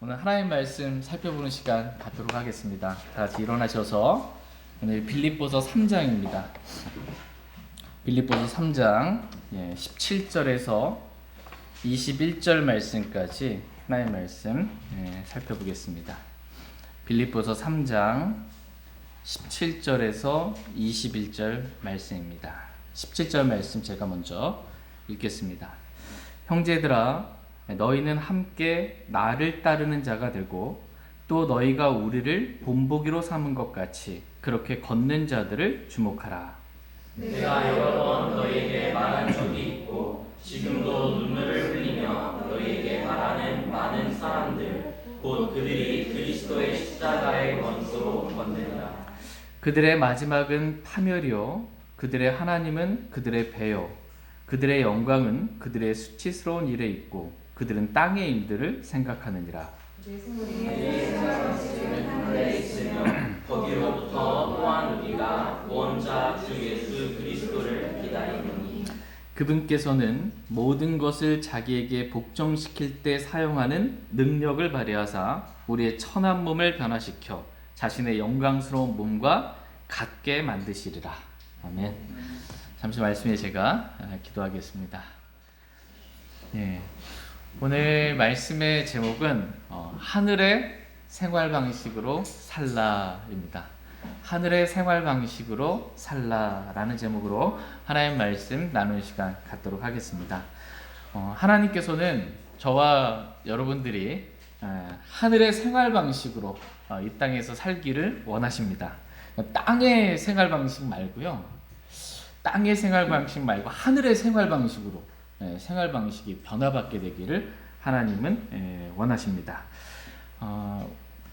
오늘 하나님 말씀 살펴보는 시간 갖도록 하겠습니다. 다 같이 일어나셔서 오늘 빌립보서 3장입니다. 빌립보서 3장 17절에서 21절 말씀까지 하나님 말씀 살펴보겠습니다. 빌립보서 3장 17절에서 21절 말씀입니다. 17절 말씀 제가 먼저 읽겠습니다. 형제들아, 너희는 함께 나를 따르는 자가 되고 또 너희가 우리를 본보기로 삼은 것 같이 그렇게 걷는 자들을 주목하라. 내가 여러 번 너희에게 말한 적이 있고 지금도 눈물을 흘리며 너희에게 말하는 많은 사람들 곧 그들이 그리스도의 십자가의 원수로 걷는다. 그들의 마지막은 파멸이요 그들의 하나님은 그들의 배요 그들의 영광은 그들의 수치스러운 일에 있고 그들은 땅의 일들을 생각하느니라. 하늘에 있으며 거기로부터 또한 우리가 원자 주 예수 그리스도를 기다리노니 그분께서는 모든 것을 자기에게 복종시킬 때 사용하는 능력을 발휘하사 우리의 천한 몸을 변화시켜 자신의 영광스러운 몸과 같게 만드시리라. 아멘. 잠시 말씀에 제가 기도하겠습니다. 오늘 말씀의 제목은 하늘의 생활 방식으로 살라입니다. 하늘의 생활 방식으로 살라라는 제목으로 하나님 말씀 나누는 시간 갖도록 하겠습니다. 하나님께서는 저와 여러분들이 하늘의 생활 방식으로 이 땅에서 살기를 원하십니다. 땅의 생활 방식 말고요. 땅의 생활 방식 말고 하늘의 생활 방식으로 생활 방식이 변화받게 되기를 하나님은 원하십니다.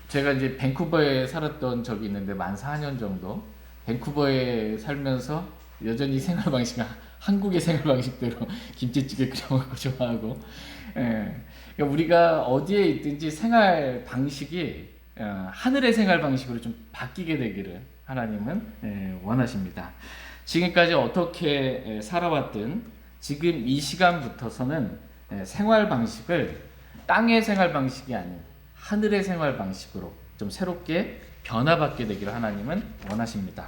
제가 이제 밴쿠버에 살았던 적이 있는데 만 4년 정도 밴쿠버에 살면서 여전히 생활 방식은 한국의 생활 방식대로 김치찌개 끓여 먹고 좋아하고, 그러니까 우리가 어디에 있든지 생활 방식이 하늘의 생활 방식으로 좀 바뀌게 되기를 하나님은 원하십니다. 지금까지 어떻게 살아왔든 지금 이 시간부터서는 생활 방식을 땅의 생활 방식이 아닌 하늘의 생활 방식으로 좀 새롭게 변화받게 되기를 하나님은 원하십니다.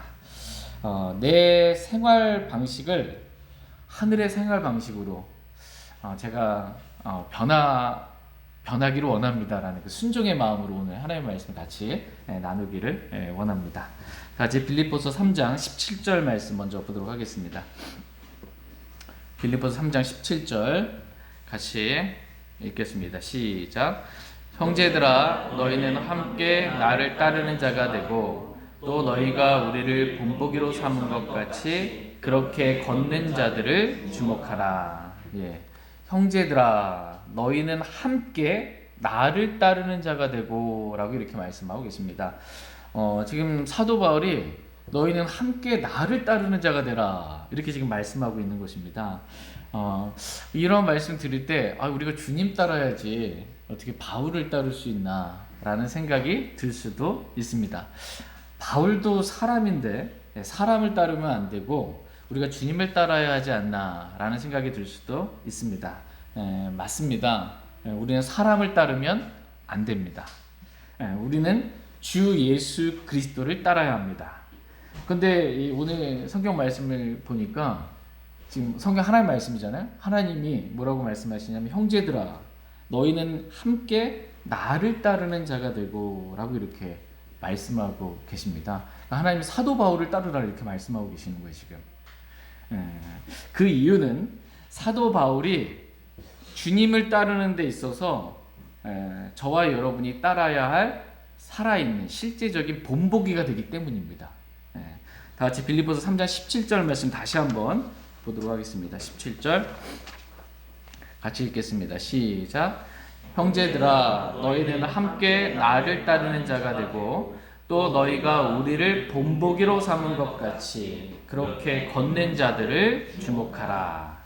내 생활 방식을 하늘의 생활 방식으로 제가 변하기를 원합니다라는 그 순종의 마음으로 오늘 하나님의 말씀 같이 나누기를 원합니다. 같이 빌립보서 3장 17절 말씀 먼저 보도록 하겠습니다. 빌립보서 3장 17절 같이 읽겠습니다. 시작. 형제들아, 너희는 함께 나를 따르는 자가 되고 또 너희가 우리를 본보기로 삼은 것 같이 그렇게 걷는 자들을 주목하라. 형제들아, 너희는 함께 나를 따르는 자가 되고 라고 이렇게 말씀하고 계십니다. 지금 사도 바울이 너희는 함께 나를 따르는 자가 되라 이렇게 지금 말씀하고 있는 것입니다. 이런 말씀 드릴 때 우리가 주님 따라야지 어떻게 바울을 따를 수 있나 라는 생각이 들 수도 있습니다. 바울도 사람인데 사람을 따르면 안 되고 우리가 주님을 따라야 하지 않나 라는 생각이 들 수도 있습니다. 맞습니다. 우리는 사람을 따르면 안 됩니다. 우리는 주 예수 그리스도를 따라야 합니다. 근데 오늘 성경 말씀을 보니까 지금 성경 하나님 말씀이잖아요. 하나님이 뭐라고 말씀하시냐면 형제들아, 너희는 함께 나를 따르는 자가 되고 라고 이렇게 말씀하고 계십니다. 하나님이 사도 바울을 따르라 이렇게 말씀하고 계시는 거예요 지금. 그 이유는 사도 바울이 주님을 따르는 데 있어서 저와 여러분이 따라야 할 살아있는 실제적인 본보기가 되기 때문입니다. 다 같이 빌립보서 3장 17절 말씀 다시 한번 보도록 하겠습니다. 17절 같이 읽겠습니다. 시작. 형제들아, 너희는 함께 나를 따르는 자가 되고 또 너희가 우리를 본보기로 삼은 것 같이 그렇게 걷는 자들을 주목하라.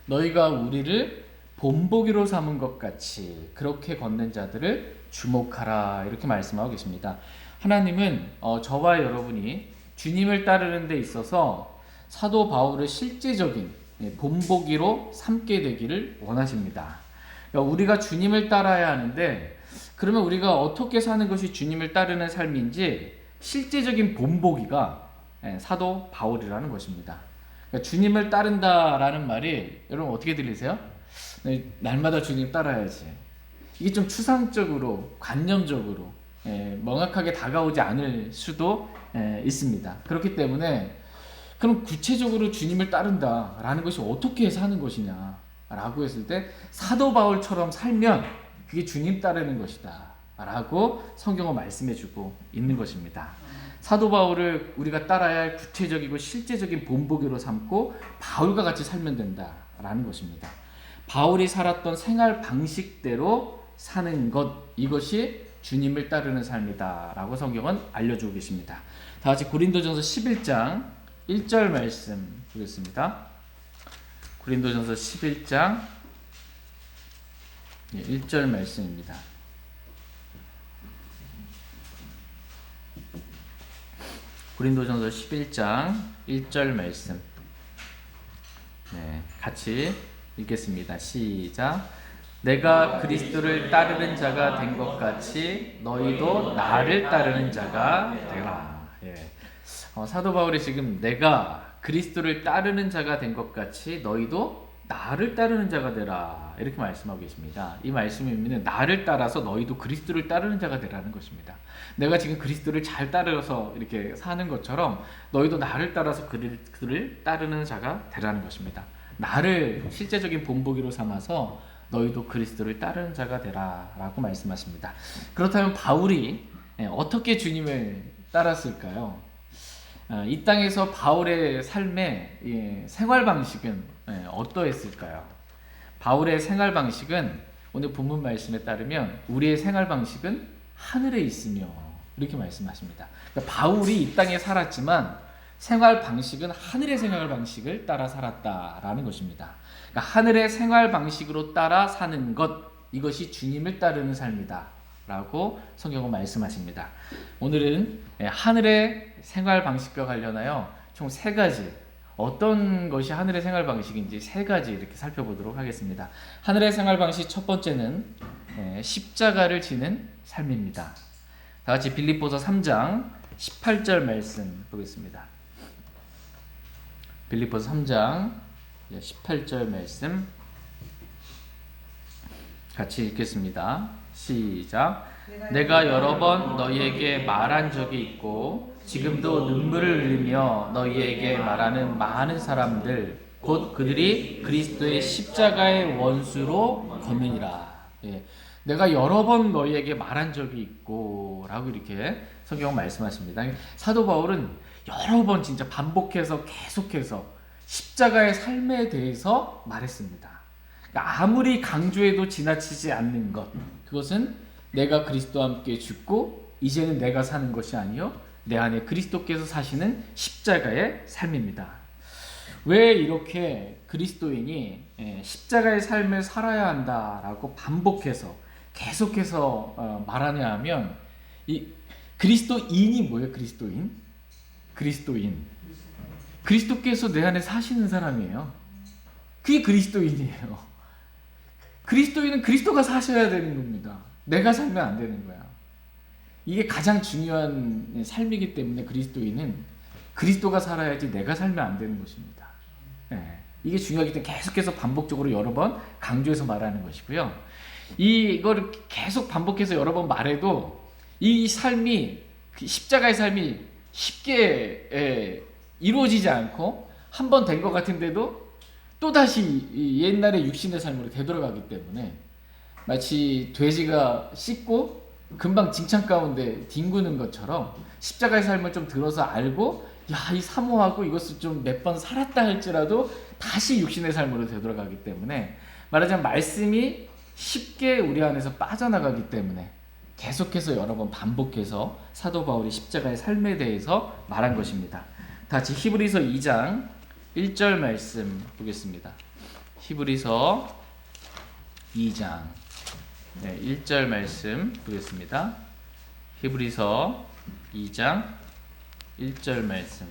너희가 우리를 본보기로 삼은 것 같이 그렇게 걷는 자들을 주목하라 이렇게 말씀하고 계십니다. 하나님은 저와 여러분이 주님을 따르는 데 있어서 사도 바울을 실제적인 본보기로 삼게 되기를 원하십니다. 우리가 주님을 따라야 하는데 그러면 우리가 어떻게 사는 것이 주님을 따르는 삶인지 실제적인 본보기가 사도 바울이라는 것입니다. 그러니까 주님을 따른다라는 말이 여러분 어떻게 들리세요? 날마다 주님 따라야지. 이게 좀 추상적으로 관념적으로 명확하게 다가오지 않을 수도 있습니다. 그렇기 때문에 그럼 구체적으로 주님을 따른다라는 것이 어떻게 사는 것이냐라고 했을 때 사도 바울처럼 살면 그게 주님 따르는 것이다 라고 성경은 말씀해주고 있는 것입니다. 사도 바울을 우리가 따라야 할 구체적이고 실제적인 본보기로 삼고 바울과 같이 살면 된다라는 것입니다. 바울이 살았던 생활 방식대로 사는 것, 이것이 주님을 따르는 삶이다 라고 성경은 알려주고 계십니다. 다 같이 고린도전서 11장 1절 말씀 보겠습니다. 고린도전서 11장 1절 말씀입니다. 고린도전서 11장 1절 말씀. 같이 읽겠습니다. 시작. 내가 그리스도를 따르는 자가 된 것 같이 너희도 나를 따르는 자가 되라. 사도 바울이 지금 내가 그리스도를 따르는 자가 된 것 같이 너희도 나를 따르는 자가 되라 이렇게 말씀하고 계십니다. 이 말씀의 의미는 나를 따라서 너희도 그리스도를 따르는 자가 되라는 것입니다. 내가 지금 그리스도를 잘 따라서 이렇게 사는 것처럼 너희도 나를 따라서 그를 따르는 자가 되라는 것입니다. 나를 실제적인 본보기로 삼아서 너희도 그리스도를 따르는 자가 되라 라고 말씀하십니다. 그렇다면 바울이 어떻게 주님을 따랐을까요? 이 땅에서 바울의 삶의 생활 방식은 어떠했을까요? 바울의 생활 방식은 오늘 본문 말씀에 따르면 우리의 생활 방식은 하늘에 있으며 이렇게 말씀하십니다. 그러니까 바울이 이 땅에 살았지만 생활 방식은 하늘의 생활 방식을 따라 살았다라는 것입니다. 그러니까 하늘의 생활 방식으로 따라 사는 것, 이것이 주님을 따르는 삶이다 라고 성경은 말씀하십니다. 오늘은 하늘의 생활 방식과 관련하여 총 3가지, 어떤 것이 하늘의 생활 방식인지 3가지 이렇게 살펴보도록 하겠습니다. 하늘의 생활 방식 첫 번째는 십자가를 지는 삶입니다. 다 같이 빌립보서 3장 18절 말씀 보겠습니다. 빌립보서 3장 18절 말씀 같이 읽겠습니다. 시작. 내가 여러 번 너희에게 말한 적이 있고 지금도 눈물을 흘리며 너희에게 말하는 많은 사람들 곧 그들이 그리스도의 십자가의 원수로 거느니라. 내가 여러 번 너희에게 말한 적이 있고 라고 이렇게 성경 말씀하십니다. 사도 바울은 여러 번 진짜 반복해서 계속해서 십자가의 삶에 대해서 말했습니다. 그러니까 아무리 강조해도 지나치지 않는 것, 그것은 내가 그리스도와 함께 죽고 이제는 내가 사는 것이 아니요 내 안에 그리스도께서 사시는 십자가의 삶입니다. 왜 이렇게 그리스도인이 십자가의 삶을 살아야 한다라고 반복해서 계속해서 말하냐 하면 이 그리스도인이 뭐예요? 그리스도인. 그리스도께서 내 안에 사시는 사람이에요. 그게 그리스도인이에요. 그리스도인은 그리스도가 사셔야 되는 겁니다. 내가 살면 안 되는 거야. 이게 가장 중요한 삶이기 때문에 그리스도인은 그리스도가 살아야지 내가 살면 안 되는 것입니다. 이게 중요하기 때문에 계속해서 반복적으로 여러 번 강조해서 말하는 것이고요. 이거를 계속 반복해서 여러 번 말해도 이 삶이, 십자가의 삶이 쉽게 이루어지지 않고 한 번 된 것 같은데도 또다시 옛날의 육신의 삶으로 되돌아가기 때문에 마치 돼지가 씻고 금방 징창 가운데 뒹구는 것처럼 십자가의 삶을 좀 들어서 알고 이 사모하고 이것을 좀 몇 번 살았다 할지라도 다시 육신의 삶으로 되돌아가기 때문에 말하자면 말씀이 쉽게 우리 안에서 빠져나가기 때문에 계속해서 여러 번 반복해서 사도 바울이 십자가의 삶에 대해서 말한 것입니다. 다 같이 히브리서 2장 1절 말씀 보겠습니다. 히브리서 2장 1절 말씀 보겠습니다. 히브리서 2장 1절 말씀.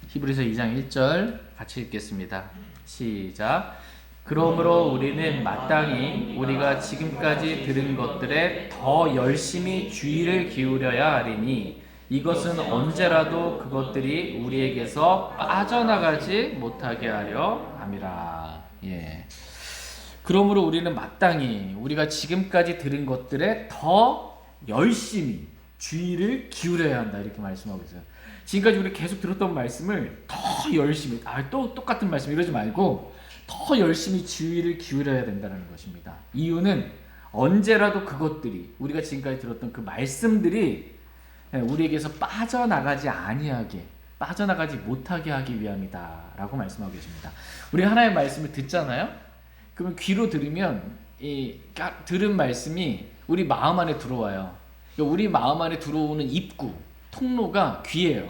히브리서 2장 1절 같이 읽겠습니다. 시작. 그러므로 우리는 마땅히 우리가 지금까지 들은 것들에 더 열심히 주의를 기울여야 하리니 이것은 언제라도 그것들이 우리에게서 빠져나가지 못하게 하려 함이라. 예. 그러므로 우리는 마땅히 우리가 지금까지 들은 것들에 더 열심히 주의를 기울여야 한다 이렇게 말씀하고 있어요. 지금까지 우리 계속 들었던 말씀을 더 열심히 또 똑같은 말씀 이러지 말고 더 열심히 주의를 기울여야 된다는 것입니다. 이유는 언제라도 그것들이 우리가 지금까지 들었던 그 말씀들이 우리에게서 빠져나가지 아니하게 빠져나가지 못하게 하기 위함이다라고 말씀하고 계십니다. 우리 하나의 말씀을 듣잖아요. 그러면 귀로 들으면 이 들은 말씀이 우리 마음 안에 들어와요. 우리 마음 안에 들어오는 입구, 통로가 귀예요.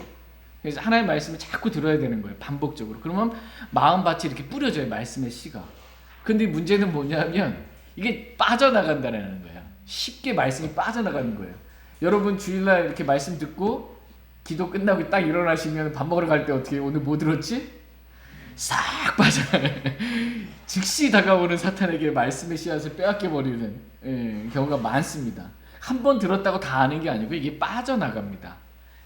그래서 하나의 말씀을 자꾸 들어야 되는 거예요. 반복적으로. 그러면 마음밭이 이렇게 뿌려져요. 말씀의 씨가. 근데 문제는 뭐냐면 이게 빠져나간다는 거예요. 쉽게 말씀이 빠져나가는 거예요. 여러분 주일날 이렇게 말씀 듣고 기도 끝나고 딱 일어나시면 밥 먹으러 갈 때 어떻게 오늘 뭐 들었지? 싹 빠져나가요. 즉시 다가오는 사탄에게 말씀의 씨앗을 빼앗겨버리는 경우가 많습니다. 한 번 들었다고 다 아는 게 아니고 이게 빠져나갑니다.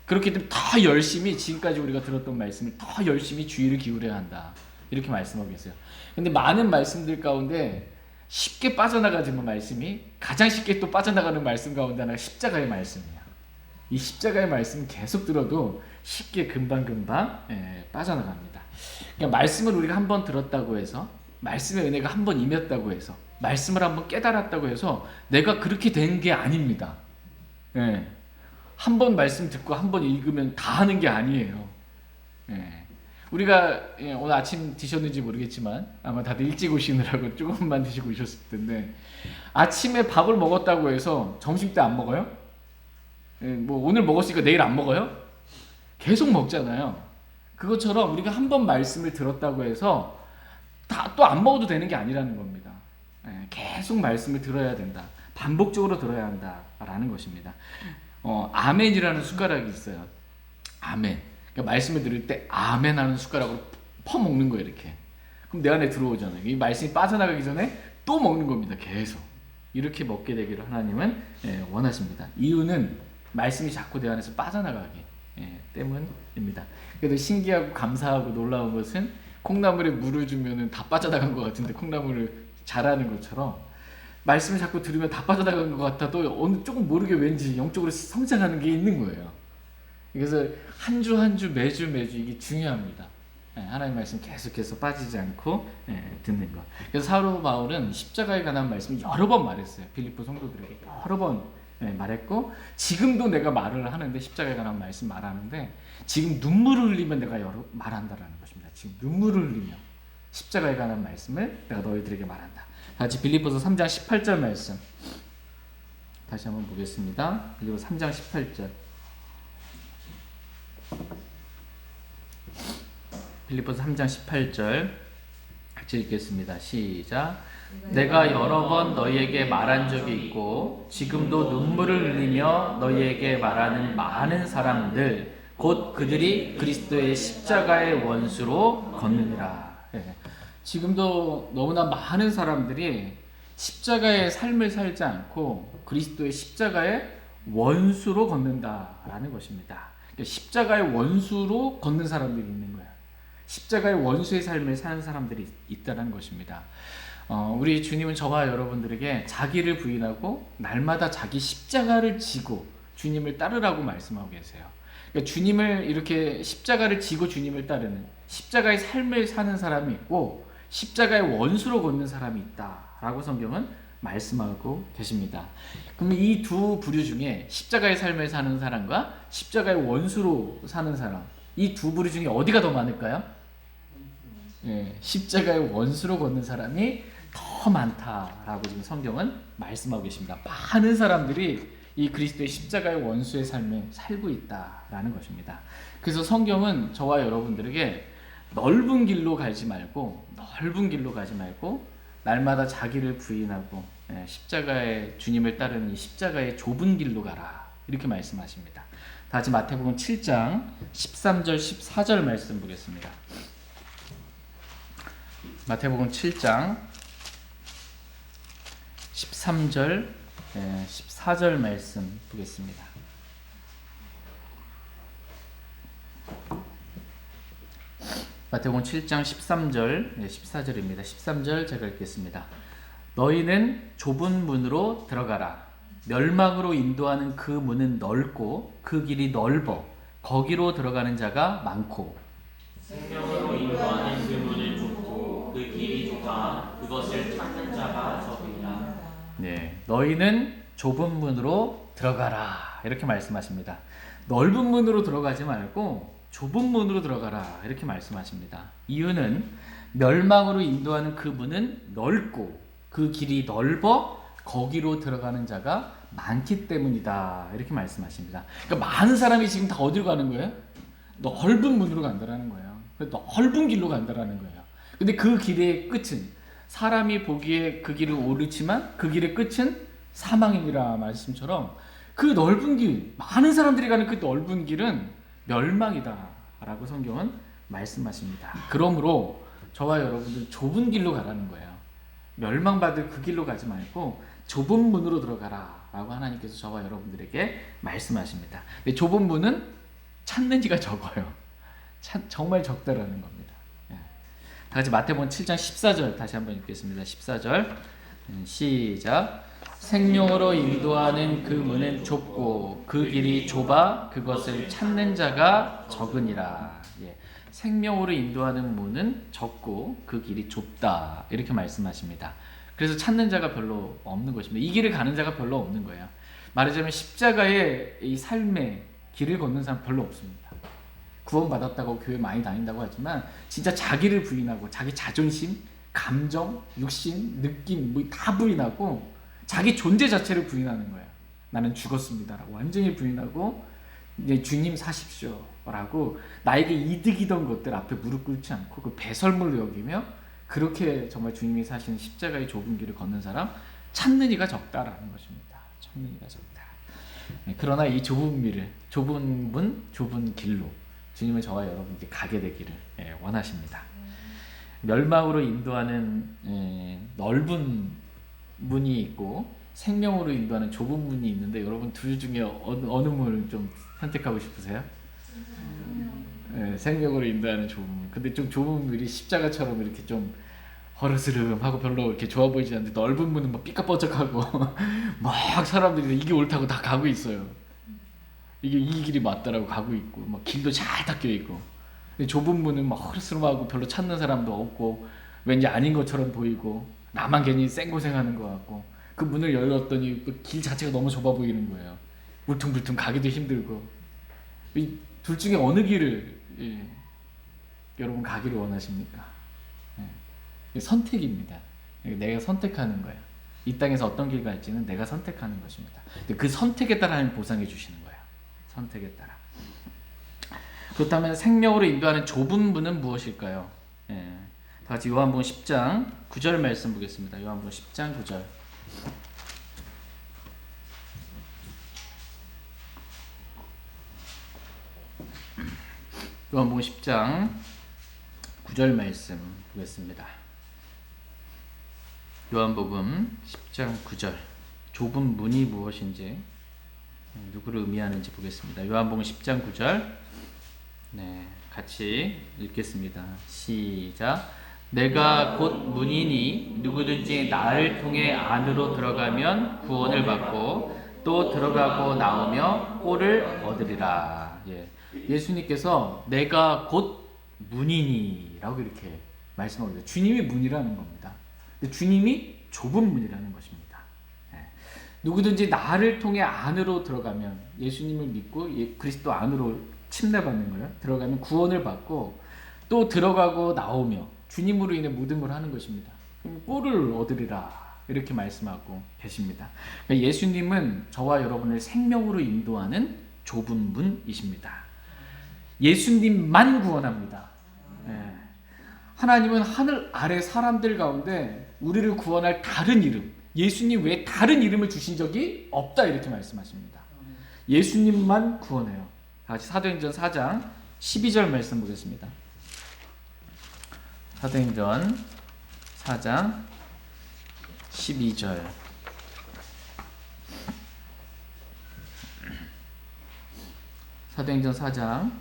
그렇기 때문에 더 열심히 지금까지 우리가 들었던 말씀을 더 열심히 주의를 기울여야 한다. 이렇게 말씀하고 계세요. 근데 많은 말씀들 가운데 쉽게 빠져나가지만 말씀이 가장 쉽게 또 빠져나가는 말씀 가운데 하나가 십자가의 말씀이야. 이 십자가의 말씀 계속 들어도 쉽게 금방금방 빠져나갑니다. 그러니까 말씀을 우리가 한 번 들었다고 해서 말씀의 은혜가 한 번 임했다고 해서 말씀을 한 번 깨달았다고 해서 내가 그렇게 된 게 아닙니다. 한 번 말씀 듣고 한 번 읽으면 다 하는 게 아니에요. 우리가 오늘 아침 드셨는지 모르겠지만 아마 다들 일찍 오시느라고 조금만 드시고 오셨을 텐데 아침에 밥을 먹었다고 해서 점심 때 안 먹어요? 뭐 오늘 먹었으니까 내일 안 먹어요? 계속 먹잖아요. 그것처럼 우리가 한 번 말씀을 들었다고 해서 다 또 안 먹어도 되는 게 아니라는 겁니다. 계속 말씀을 들어야 된다. 반복적으로 들어야 한다라는 것입니다. 아멘이라는 숟가락이 있어요. 아멘. 그러니까 말씀을 들을 때 아멘 하는 숟가락으로 퍼먹는 거예요. 이렇게. 그럼 내 안에 들어오잖아요. 이 말씀이 빠져나가기 전에 또 먹는 겁니다. 계속. 이렇게 먹게 되기를 하나님은 원하십니다. 이유는 말씀이 자꾸 내 안에서 빠져나가기 때문입니다. 그래도 신기하고 감사하고 놀라운 것은 콩나물에 물을 주면 다 빠져나간 것 같은데 콩나물을 자라는 것처럼 말씀을 자꾸 들으면 다 빠져나간 것 같아도 어느 조금 모르게 왠지 영적으로 성장하는 게 있는 거예요. 그래서 한 주 한 주 매주 이게 중요합니다. 하나님의 말씀 계속해서 빠지지 않고 듣는 것. 그래서 사도 바울은 십자가에 관한 말씀을 여러 번 말했어요. 빌립보 성도들에게 여러 번 말했고 지금도 내가 말을 하는데 십자가에 관한 말씀 말하는데 지금 눈물을 흘리면 내가 말한다라는 것입니다. 지금 눈물을 흘리며 십자가에 관한 말씀을 내가 너희들에게 말한다. 같이 빌립보서 3장 18절 말씀 다시 한번 보겠습니다. 빌립보서 3장 18절 빌립보서 3장 18절 같이 읽겠습니다. 시작. 내가 여러 번 너희에게 말한 적이 있고 지금도 눈물을 흘리며 너희에게 말하는 많은 사람들 곧 그들이 그리스도의 십자가의 원수로 걷느니라. 지금도 너무나 많은 사람들이 십자가의 삶을 살지 않고 그리스도의 십자가의 원수로 걷는다라는 것입니다. 그러니까 십자가의 원수로 걷는 사람들이 있는 거예요. 십자가의 원수의 삶을 사는 사람들이 있다는 것입니다. 우리 주님은 저와 여러분들에게 자기를 부인하고 날마다 자기 십자가를 지고 주님을 따르라고 말씀하고 계세요. 그러니까 주님을 이렇게 십자가를 지고 주님을 따르는 십자가의 삶을 사는 사람이 있고 십자가의 원수로 걷는 사람이 있다라고 성경은 말씀하고 계십니다. 그럼 이 두 부류 중에 십자가의 삶을 사는 사람과 십자가의 원수로 사는 사람 이 두 부류 중에 어디가 더 많을까요? 십자가의 원수로 걷는 사람이 더 많다라고 지금 성경은 말씀하고 계십니다. 많은 사람들이 이 그리스도의 십자가의 원수의 삶을 살고 있다라는 것입니다. 그래서 성경은 저와 여러분들에게 넓은 길로 가지 말고 날마다 자기를 부인하고 십자가의 주님을 따르는 이 십자가의 좁은 길로 가라 이렇게 말씀하십니다. 다시 마태복음 7장 13절 14절 말씀 보겠습니다. 마태복음 7장 13절 14절 말씀 보겠습니다. 마태복음 7장 13절 14절입니다. 13절 제가 읽겠습니다. 너희는 좁은 문으로 들어가라. 멸망으로 인도하는 그 문은 넓고 그 길이 넓어 거기로 들어가는 자가 많고 생명으로 인도하는 그 문은 좁고 그 길이 좁아 그것을 찾는 자가 적으리라. 네, 너희는 좁은 문으로 들어가라 이렇게 말씀하십니다. 넓은 문으로 들어가지 말고 좁은 문으로 들어가라 이렇게 말씀하십니다. 이유는 멸망으로 인도하는 그 문은 넓고 그 길이 넓어 거기로 들어가는 자가 많기 때문이다 이렇게 말씀하십니다. 그러니까 많은 사람이 지금 다 어디로 가는 거예요? 넓은 문으로 간다라는 거예요. 넓은 길로 간다라는 거예요. 근데 그 길의 끝은 사람이 보기에 그 길을 옳지만 그 길의 끝은 사망이라 말씀처럼 그 넓은 길, 많은 사람들이 가는 그 넓은 길은 멸망이다 라고 성경은 말씀하십니다. 그러므로 저와 여러분들 좁은 길로 가라는 거예요. 멸망받을 그 길로 가지 말고 좁은 문으로 들어가라 라고 하나님께서 저와 여러분들에게 말씀하십니다. 근데 좁은 문은 찾는 지가 적어요. 정말 적다라는 겁니다. 다 같이 마태복음 7장 14절 다시 한번 읽겠습니다. 14절 시작. 생명으로 인도하는 그 문은 좁고 그 길이 좁아 그것을 찾는 자가 적으니라. 생명으로 인도하는 문은 적고 그 길이 좁다 이렇게 말씀하십니다. 그래서 찾는 자가 별로 없는 것입니다. 이 길을 가는 자가 별로 없는 거예요. 말하자면 십자가의 이 삶의 길을 걷는 사람 별로 없습니다. 구원받았다고 교회 많이 다닌다고 하지만 진짜 자기를 부인하고 자기 자존심, 감정, 육신, 느낌 뭐 다 부인하고 자기 존재 자체를 부인하는 거예요. 나는 죽었습니다라고 완전히 부인하고 이제 주님 사십시오라고 나에게 이득이던 것들 앞에 무릎 꿇지 않고 그 배설물로 여기며 그렇게 정말 주님이 사시는 십자가의 좁은 길을 걷는 사람 찾는 이가 적다라는 것입니다. 찾는 이가 적다. 그러나 이 좁은 길을 좁은 문, 좁은 길로 주님은 저와 여러분들이 가게 되기를 원하십니다. 멸망으로 인도하는 넓은 문이 있고 생명으로 인도하는 좁은 문이 있는데 여러분 둘 중에 어느 문을 좀 선택하고 싶으세요? 생명으로 인도하는 좁은 문. 근데 좀 좁은 문이 십자가처럼 이렇게 좀 허르스름하고 별로 이렇게 좋아 보이지 않는데 넓은 문은 막 삐까뻔쩍하고 막 사람들이 이게 옳다고 다 가고 있어요. 이게 이 길이 맞다라고 가고 있고 막 길도 잘 닦여 있고. 근데 좁은 문은 막 허르스름하고 별로 찾는 사람도 없고 왠지 아닌 것처럼 보이고 나만 괜히 생고생하는 것 같고 그 문을 열었더니 그 길 자체가 너무 좁아 보이는 거예요. 울퉁불퉁 가기도 힘들고. 이 둘 중에 어느 길을 여러분 가기를 원하십니까? 선택입니다. 내가 선택하는 거예요. 이 땅에서 어떤 길 갈지는 내가 선택하는 것입니다. 그 선택에 따라 하나님 보상해 주시는 거예요. 선택에 따라. 그렇다면 생명으로 인도하는 좁은 문은 무엇일까요? 다 같이 요한복음 10장 9절 말씀 보겠습니다. 요한복음 10장 9절. 요한복음 10장 9절 말씀 보겠습니다. 요한복음 10장 9절. 좁은 문이 무엇인지 누구를 의미하는지 보겠습니다. 요한복음 10장 9절. 네, 같이 읽겠습니다. 시작. 내가 곧 문이니 누구든지 나를 통해 안으로 들어가면 구원을 받고 또 들어가고 나오며 꼴을 얻으리라. 예수님께서 내가 곧 문이니라고 이렇게 말씀합니다. 주님이 문이라는 겁니다. 근데 주님이 좁은 문이라는 것입니다. 누구든지 나를 통해 안으로 들어가면 예수님을 믿고 그리스도 안으로 침례받는 거예요. 들어가면 구원을 받고 또 들어가고 나오며 주님으로 인해 모든 걸 하는 것입니다. 그럼 꼴을 얻으리라 이렇게 말씀하고 계십니다. 그러니까 예수님은 저와 여러분을 생명으로 인도하는 좁은 문이십니다. 예수님만 구원합니다. 하나님은 하늘 아래 사람들 가운데 우리를 구원할 다른 이름, 예수님 외에 다른 이름을 주신 적이 없다 이렇게 말씀하십니다. 예수님만 구원해요. 다같이 사도행전 4장 12절 말씀 보겠습니다. 사도행전 4장 12절. 사도행전 4장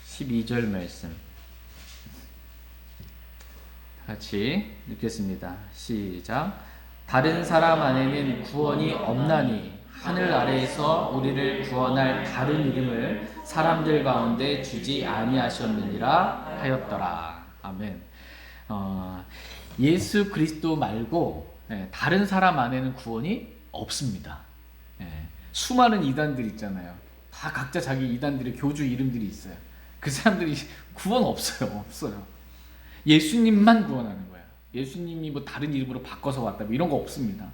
12절 말씀 같이 읽겠습니다. 시작. 다른 사람 안에는 구원이 없나니 하늘 아래에서 우리를 구원할 다른 이름을 사람들 가운데 주지 아니하셨느니라 하였더라. 아멘. 예수 그리스도 말고 다른 사람 안에는 구원이 없습니다. 수많은 이단들 있잖아요. 다 각자 자기 이단들의 교주 이름들이 있어요. 그 사람들이 구원 없어요. 예수님만 구원하는 거예요. 예수님이 뭐 다른 이름으로 바꿔서 왔다 뭐 이런 거 없습니다.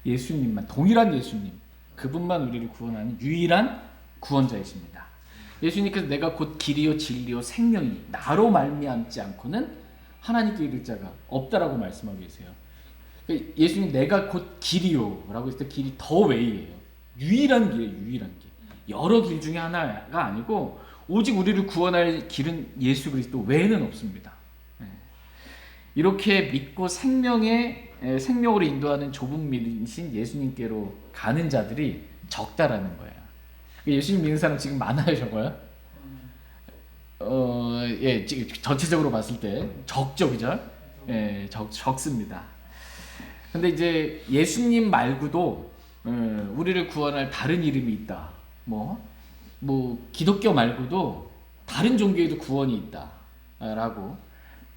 예수님만, 동일한 예수님, 그분만 우리를 구원하는 유일한 구원자이십니다. 예수님께서 내가 곧 길이요 진리요 생명이 나로 말미암지 않고는 하나님께 이를 자가 없다라고 말씀하고 계세요. 예수님 내가 곧 길이요라고 했을 때 길이 더 웨이예요. 유일한 길이에요. 유일한 길. 여러 길 중에 하나가 아니고 오직 우리를 구원할 길은 예수 그리스도 외에는 없습니다. 이렇게 믿고 생명으로 인도하는 좁은 길이신 예수님께로 가는 자들이 적다라는 거예요. 예수님 믿는 사람 지금 많아요, 적어요? 예, 전체적으로 봤을 때 적죠, 그죠? 예, 적습니다. 근데 이제 예수님 말고도 우리를 구원할 다른 이름이 있다. 뭐 기독교 말고도 다른 종교에도 구원이 있다라고.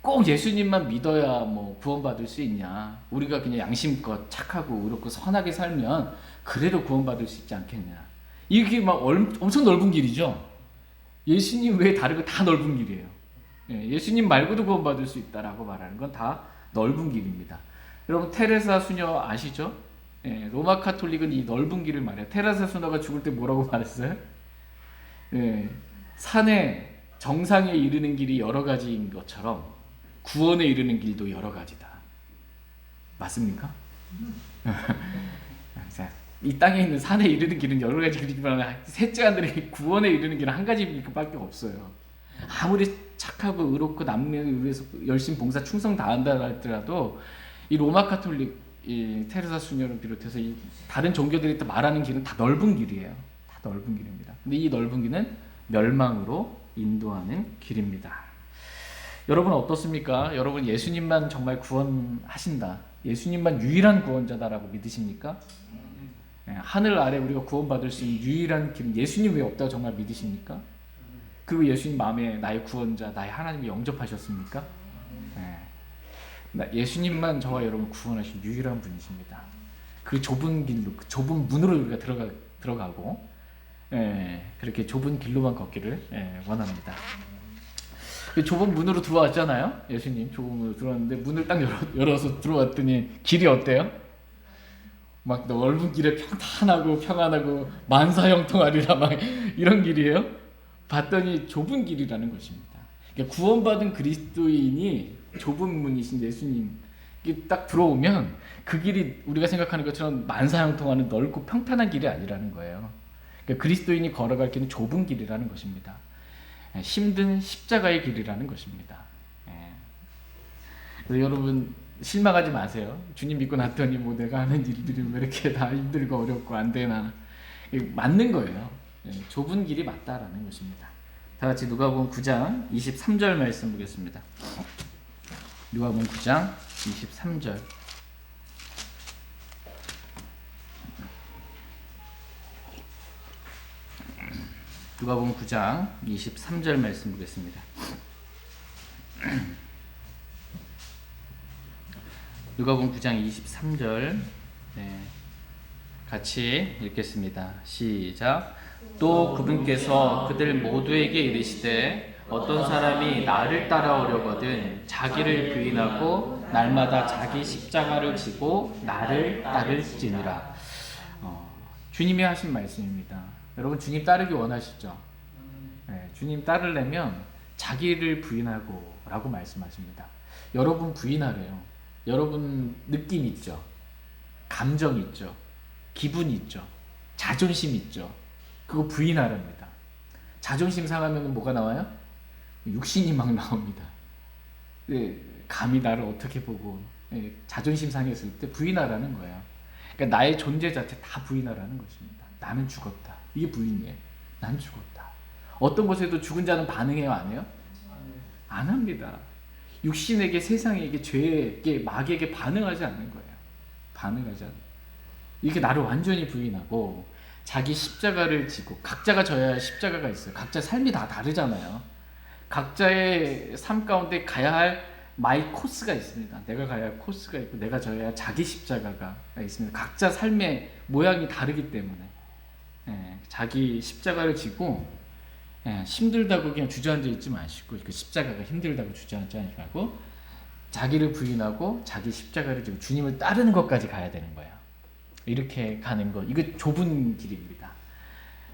꼭 예수님만 믿어야 뭐 구원받을 수 있냐? 우리가 그냥 양심껏 착하고 의롭고 선하게 살면 그래도 구원받을 수 있지 않겠냐? 이게 막 엄청 넓은 길이죠. 예수님 외에 다른 거 다 넓은 길이에요. 예수님 말고도 구원받을 수 있다라고 말하는 건 다 넓은 길입니다. 여러분 테레사 수녀 아시죠? 로마 카톨릭은 이 넓은 길을 말해요. 테레사 수녀가 죽을 때 뭐라고 말했어요? 산에 정상에 이르는 길이 여러 가지인 것처럼 구원에 이르는 길도 여러 가지다. 맞습니까? 이 땅에 있는 산에 이르는 길은 여러 가지 길이지만 셋째 하늘의 구원에 이르는 길은 한 가지밖에 없어요. 아무리 착하고 의롭고 남을 위해서 열심히 봉사 충성 다한다 할지라도 이 로마 카톨릭, 이 테레사 수녀를 비롯해서 이 다른 종교들이 또 말하는 길은 다 넓은 길이에요. 다 넓은 길입니다. 근데 이 넓은 길은 멸망으로 인도하는 길입니다. 여러분 어떻습니까? 여러분 예수님만 정말 구원하신다. 예수님만 유일한 구원자다라고 믿으십니까? 하늘 아래 우리가 구원받을 수 있는 유일한 길은 예수님 외에 없다고 정말 믿으십니까? 그리고 예수님 마음에 나의 구원자, 나의 하나님이 영접하셨습니까? 예수님만 저와 여러분 구원하신 유일한 분이십니다. 그 좁은 길로, 그 좁은 문으로 우리가 들어가고 그렇게 좁은 길로만 걷기를 원합니다. 그 좁은 문으로 들어왔잖아요. 예수님 좁은 문으로 들어왔는데 문을 딱 열어서 들어왔더니 길이 어때요? 막 넓은 길에 평안하고 만사형통하리라 막 이런 길이에요. 봤더니 좁은 길이라는 것입니다. 그러니까 구원받은 그리스도인이 좁은 문이신 예수님 딱 들어오면 그 길이 우리가 생각하는 것처럼 만사형통하는 넓고 평탄한 길이 아니라는 거예요. 그러니까 그리스도인이 걸어갈 길은 좁은 길이라는 것입니다. 힘든 십자가의 길이라는 것입니다. 그래서 여러분 실망하지 마세요. 주님 믿고 났더니 뭐 내가 하는 일들이 왜 이렇게 다 힘들고 어렵고 안 되나. 맞는 거예요. 좁은 길이 맞다라는 것입니다. 다 같이 누가복음 9장 23절 말씀 보겠습니다. 누가복음 9장 23절. 누가복음 9장 23절 말씀 보겠습니다. 누가복음 9장 23절 같이 읽겠습니다. 시작. 또 그분께서 그들 모두에게 이르시되 어떤 사람이 나를 따라오려거든 자기를 부인하고 날마다 자기 십자가를 지고 나를 따를지니라. 주님이 하신 말씀입니다. 여러분 주님 따르기 원하시죠? 주님 따르려면 자기를 부인하고 라고 말씀하십니다. 여러분 부인하래요. 여러분 느낌 있죠? 감정 있죠? 기분 있죠? 자존심 있죠? 그거 부인하랍니다. 자존심 상하면 뭐가 나와요? 육신이 막 나옵니다. 감히 나를 어떻게 보고 자존심 상했을 때 부인하라는 거예요. 그러니까 나의 존재 자체 다 부인하라는 것입니다. 나는 죽었다. 이게 부인이에요. 난 죽었다. 어떤 것에도 죽은 자는 반응해요, 안 해요? 안 합니다. 육신에게, 세상에게, 죄에게, 마귀에게 반응하지 않는 거예요. 반응하지 않는. 이렇게 나를 완전히 부인하고 자기 십자가를 지고, 각자가 져야 할 십자가가 있어요. 각자 삶이 다 다르잖아요. 각자의 삶 가운데 가야 할 마이 코스가 있습니다. 내가 가야 할 코스가 있고 내가 져야 할 자기 십자가가 있습니다. 각자 삶의 모양이 다르기 때문에 자기 십자가를 지고 힘들다고 그냥 주저앉아 있지 마시고, 그 십자가가 힘들다고 주저앉지 말고 자기를 부인하고 자기 십자가를 지고 주님을 따르는 것까지 가야 되는 거예요. 이렇게 가는 것, 이거 좁은 길입니다.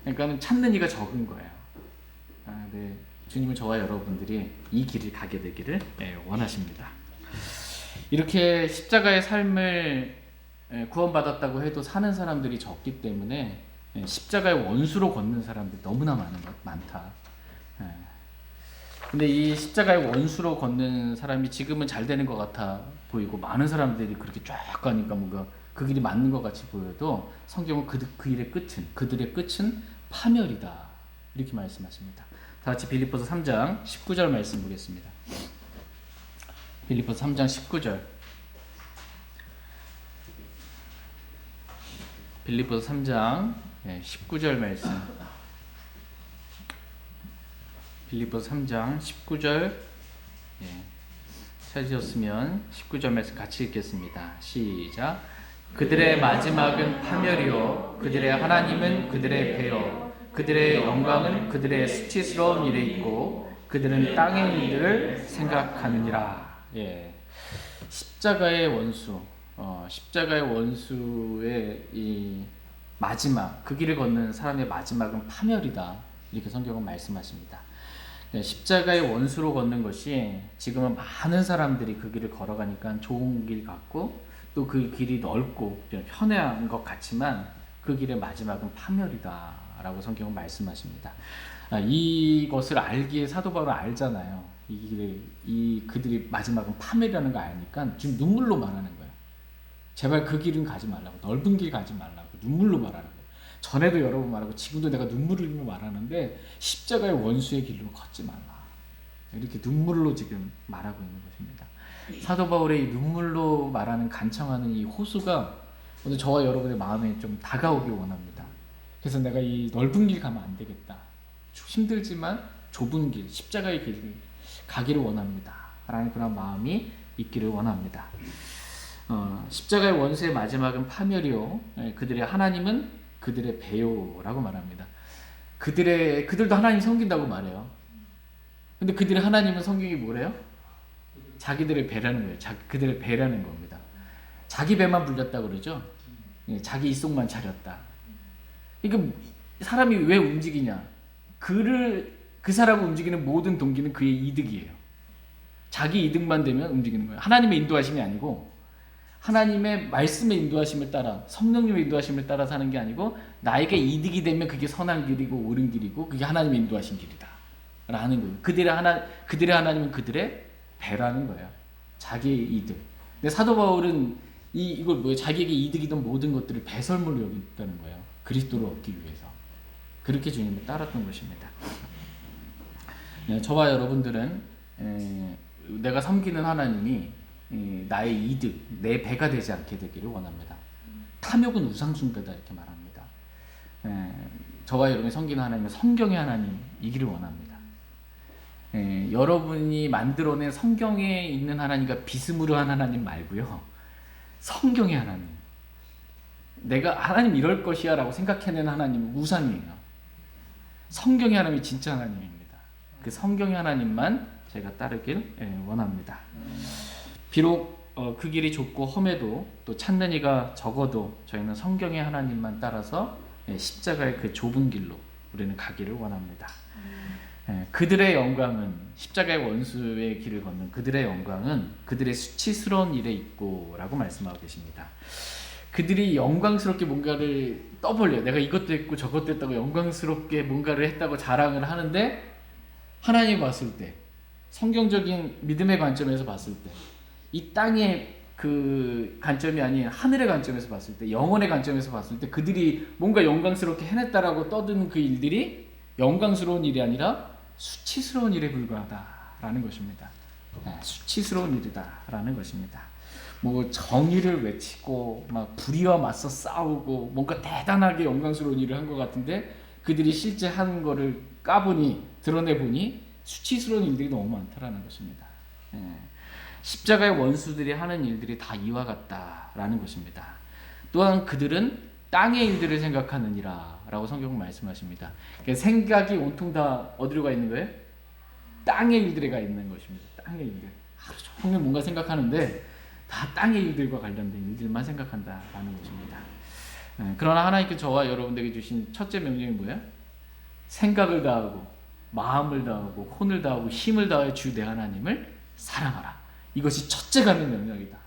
그러니까 찾는 이가 적은 거예요. 네. 주님은 저와 여러분들이 이 길을 가게 되기를 원하십니다. 이렇게 십자가의 삶을 구원받았다고 해도 사는 사람들이 적기 때문에 십자가의 원수로 걷는 사람들이 너무나 많다. 근데 이 십자가의 원수로 걷는 사람이 지금은 잘 되는 것 같아 보이고 많은 사람들이 그렇게 쫙 가니까 뭔가 그 길이 맞는 것 같이 보여도 성경은 그 일의 끝은, 그들의 끝은 파멸이다, 이렇게 말씀하십니다. 다 같이 빌립보서 3장 19절 말씀 보겠습니다. 빌립보서 3장 19절. 빌립보서 3장 19절 말씀. 빌립보서 3장 19절. 찾으셨으면 19절 말씀 같이 읽겠습니다. 시작. 그들의 마지막은 파멸이요 그들의 하나님은 그들의 배요 그들의 영광은 그들의 수치스러운 일에 있고 그들은 땅의 일들을 생각하느니라. 십자가의 원수, 십자가의 원수의 이 마지막, 그 길을 걷는 사람의 마지막은 파멸이다, 이렇게 성경은 말씀하십니다. 십자가의 원수로 걷는 것이 지금은 많은 사람들이 그 길을 걸어가니까 좋은 길 같고 또 그 길이 넓고 편해한 것 같지만 그 길의 마지막은 파멸이다 라고 성경은 말씀하십니다. 이것을 알기에 사도 바울은 알잖아요. 그들이 마지막은 파멸이라는 거 아니까 지금 눈물로 말하는 거예요. 제발 그 길은 가지 말라고, 넓은 길 가지 말라고 눈물로 말하는 거예요. 전에도 여러 번 말하고 지금도 내가 눈물을 흘리며 말하는데 십자가의 원수의 길로 걷지 말라, 이렇게 눈물로 지금 말하고 있는 것입니다. 사도 바울의 이 눈물로 말하는, 간청하는 이 호소가 오늘 저와 여러분의 마음에 좀 다가오길 원합니다. 그래서 내가 이 넓은 길 가면 안 되겠다, 힘들지만 좁은 길, 십자가의 길을 가기를 원합니다 라는 그런 마음이 있기를 원합니다. 십자가의 원수의 마지막은 파멸이요 그들의 하나님은 그들의 배요라고 말합니다. 그들도 하나님 섬긴다고 말해요. 근데 그들의 하나님은 성경이 뭐래요? 자기들의 배라는 거예요. 그들의 배라는 겁니다. 자기 배만 불렸다고 그러죠. 자기 이속만 차렸다. 그러니까 사람이 왜 움직이냐? 그 사람을 움직이는 모든 동기는 그의 이득이에요. 자기 이득만 되면 움직이는 거예요. 하나님의 인도하심이 아니고 하나님의 말씀의 인도하심을 따라, 성령님의 인도하심을 따라 사는 게 아니고 나에게 이득이 되면 그게 선한 길이고 옳은 길이고 그게 하나님의 인도하신 길이다 라는 거예요. 그들의 하나님은 그들의 배라는 거예요. 자기의 이득. 근데 사도 바울은 이걸 뭐예요? 자기에게 이득이던 모든 것들을 배설물로 여겼다는 거예요. 그리스도를 얻기 위해서. 그렇게 주님을 따랐던 것입니다. 저와 여러분들은 내가 섬기는 하나님이 나의 이득, 내 배가 되지 않게 되기를 원합니다. 탐욕은 우상숭배다, 이렇게 말합니다. 저와 여러분이 섬기는 하나님은 성경의 하나님이기를 원합니다. 여러분이 만들어낸 성경에 있는 하나님과 비스무리한 하나님 말고요, 성경의 하나님, 내가 하나님 이럴 것이야 라고 생각해낸 하나님은 우상이에요. 성경의 하나님이 진짜 하나님입니다. 그 성경의 하나님만 제가 따르길 원합니다. 비록 그 길이 좁고 험해도 또 찾는 이가 적어도 저희는 성경의 하나님만 따라서 십자가의 그 좁은 길로 우리는 가기를 원합니다. 그들의 영광은, 십자가의 원수의 길을 걷는 그들의 영광은 그들의 수치스러운 일에 있고 라고 말씀하고 계십니다. 그들이 영광스럽게 뭔가를 떠벌려요. 내가 이것도 했고 저것도 했다고 영광스럽게 뭔가를 했다고 자랑을 하는데, 하나님 봤을 때, 성경적인 믿음의 관점에서 봤을 때 이 땅의 그 관점이 아닌 하늘의 관점에서 봤을 때, 영혼의 관점에서 봤을 때 그들이 뭔가 영광스럽게 해냈다라고 떠드는 그 일들이 영광스러운 일이 아니라 수치스러운 일에 불과하다라는 것입니다. 수치스러운 일이다라는 것입니다. 뭐 정의를 외치고 막 불의와 맞서 싸우고 뭔가 대단하게 영광스러운 일을 한 것 같은데 그들이 실제 하는 거를 까보니 드러내보니 수치스러운 일들이 너무 많다라는 것입니다. 십자가의 원수들이 하는 일들이 다 이와 같다라는 것입니다. 또한 그들은 땅의 일들을 생각하느니라 라고 성경은 말씀하십니다. 그러니까 생각이 온통 다 어디로 가 있는 거예요? 땅의 일들에 가 있는 것입니다. 땅의 일들. 하루 종일 뭔가 생각하는데 다 땅의 일들과 관련된 일들만 생각한다라는 것입니다. 그러나 하나님께 저와 여러분들에게 주신 첫째 명령이 뭐예요? 생각을 다하고 마음을 다하고 혼을 다하고 힘을 다하여 주 내 하나님을 사랑하라. 이것이 첫째 갖는 명령이다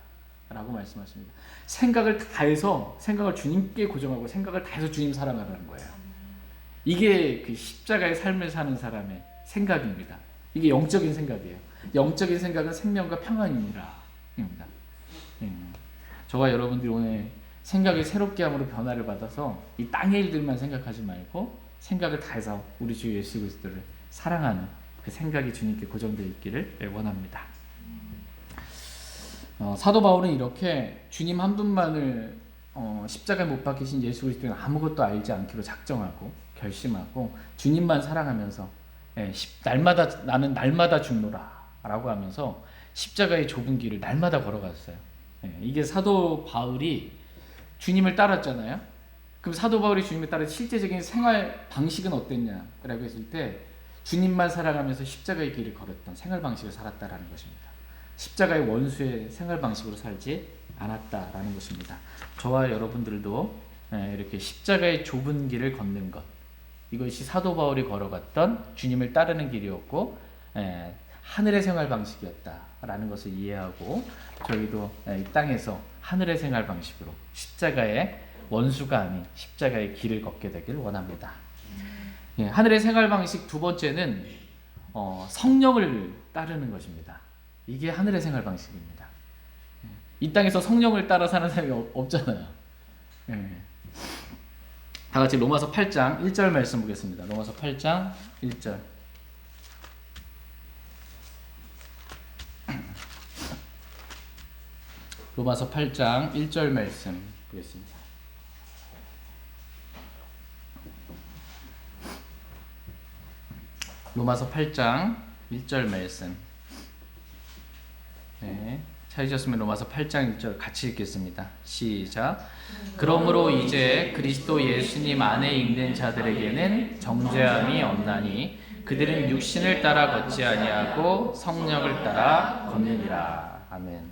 라고 말씀하십니다. 생각을 다해서 생각을 주님께 고정하고 생각을 다해서 주님 사랑하라는 거예요. 이게 그 십자가의 삶을 사는 사람의 생각입니다. 이게 영적인 생각이에요. 영적인 생각은 생명과 평안이니라 입니다. 저와 여러분들이 오늘 생각이 새롭게 함으로 변화를 받아서 이 땅의 일들만 생각하지 말고 생각을 다해서 우리 주 예수 그리스도를 사랑하는 그 생각이 주님께 고정되어 있기를 원합니다. 사도 바울은 이렇게 주님 한 분만을 십자가에 못 박히신 예수 그리스도는 아무것도 알지 않기로 작정하고 결심하고 주님만 사랑하면서 날마다 나는 날마다 죽노라 라고 하면서 십자가의 좁은 길을 날마다 걸어갔어요. 이게 사도 바울이 주님을 따랐잖아요. 그럼 사도 바울이 주님을 따라 실제적인 생활 방식은 어땠냐라고 했을 때 주님만 사랑하면서 십자가의 길을 걸었던 생활 방식을 살았다라는 것입니다. 십자가의 원수의 생활 방식으로 살지 않았다라는 것입니다. 저와 여러분들도 이렇게 십자가의 좁은 길을 걷는 것, 이것이 사도 바울이 걸어갔던 주님을 따르는 길이었고 하늘의 생활 방식이었다라는 것을 이해하고 저희도 이 땅에서 하늘의 생활 방식으로 십자가의 원수가 아닌 십자가의 길을 걷게 되길 원합니다. 하늘의 생활 방식 두 번째는 성령을 따르는 것입니다. 이게 하늘의 생활 방식입니다. 이 땅에서 성령을 따라 사는 사람이 없잖아요. 다 같이 로마서 8장 1절 말씀 보겠습니다. 로마서 8장 1절. 로마서 8장 1절 말씀 보겠습니다. 로마서 8장 1절 말씀. 찾으셨으면 로마서 8장 1절 같이 읽겠습니다. 시작. 그러므로 이제 그리스도 예수님 안에 있는 자들에게는 정죄함이 없나니 그들은 육신을 따라 걷지 아니하고 성령을 따라 걷느니라. 아멘.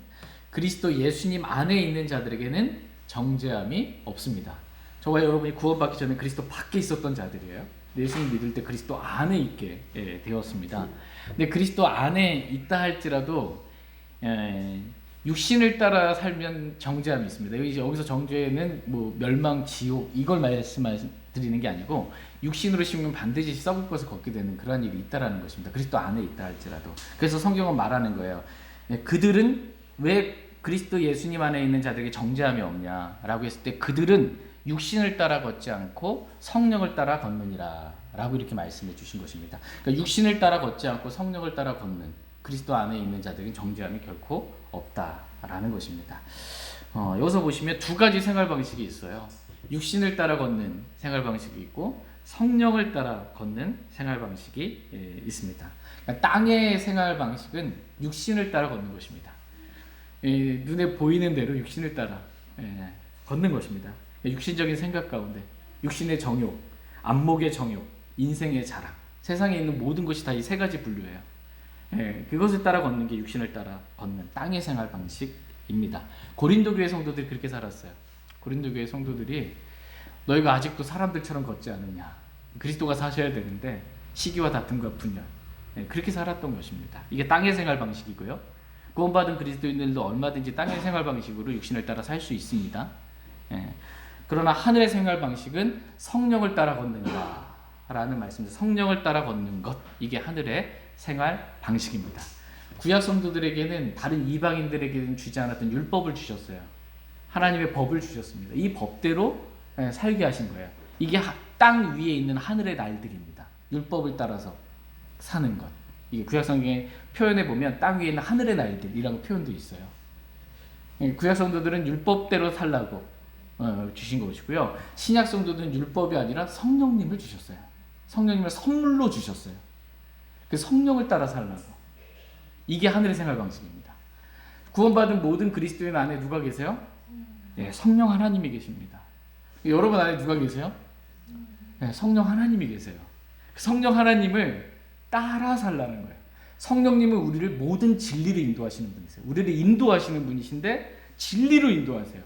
그리스도 예수님 안에 있는 자들에게는 정죄함이 없습니다. 저와 여러분이 구원받기 전에 그리스도 밖에 있었던 자들이에요. 예수님 믿을 때 그리스도 안에 있게 되었습니다. 근데 그리스도 안에 있다 할지라도 육신을 따라 살면 정죄함이 있습니다. 여기서 정죄는 뭐 멸망, 지옥 이걸 말씀드리는 게 아니고 육신으로 심으면 반드시 썩을 것을 걷게 되는 그러한 일이 있다라는 것입니다. 그리스도 안에 있다 할지라도. 그래서 성경은 말하는 거예요. 그들은 왜 그리스도 예수님 안에 있는 자들에게 정죄함이 없냐라고 했을 때 그들은 육신을 따라 걷지 않고 성령을 따라 걷느니라 라고 이렇게 말씀해 주신 것입니다. 그러니까 육신을 따라 걷지 않고 성령을 따라 걷는 그리스도 안에 있는 자들에게 정죄함이 결코 없다라는 것입니다. 여기서 보시면 두 가지 생활 방식이 있어요. 육신을 따라 걷는 생활 방식이 있고 성령을 따라 걷는 생활 방식이 있습니다. 그러니까 땅의 생활 방식은 육신을 따라 걷는 것입니다. 눈에 보이는 대로 육신을 따라 걷는 것입니다. 육신적인 생각 가운데 육신의 정욕, 안목의 정욕, 인생의 자랑, 세상에 있는 모든 것이 다 이 세 가지 분류예요. 그것을 따라 걷는 게 육신을 따라 걷는 땅의 생활 방식입니다. 고린도 교회 성도들이 그렇게 살았어요. 고린도 교회 성도들이 너희가 아직도 사람들처럼 걷지 않느냐. 그리스도가 사셔야 되는데 시기와 다툼과 분열. 그렇게 살았던 것입니다. 이게 땅의 생활 방식이고요. 구원받은 그리스도인들도 얼마든지 땅의 생활 방식으로 육신을 따라 살 수 있습니다. 그러나 하늘의 생활 방식은 성령을 따라 걷는다 라는 말씀입니다. 성령을 따라 걷는 것, 이게 하늘의 생활 방식입니다. 구약 성도들에게는 다른 이방인들에게는 주지 않았던 율법을 주셨어요. 하나님의 법을 주셨습니다. 이 법대로 살게 하신 거예요. 이게 땅 위에 있는 하늘의 날들입니다. 율법을 따라서 사는 것. 이게 구약 성경에 표현해 보면 땅 위에 있는 하늘의 날들이라고 표현도 있어요. 구약 성도들은 율법대로 살라고 주신 것이고요. 신약 성도들은 율법이 아니라 성령님을 주셨어요. 성령님을 선물로 주셨어요. 그 성령을 따라 살라고. 이게 하늘의 생활 방식입니다. 구원받은 모든 그리스도인 안에 누가 계세요? 네, 성령 하나님이 계십니다. 여러분 안에 누가 계세요? 네, 성령 하나님이 계세요. 성령 하나님을 따라 살라는 거예요. 성령님은 우리를 모든 진리로 인도하시는 분이세요. 우리를 인도하시는 분이신데 진리로 인도하세요.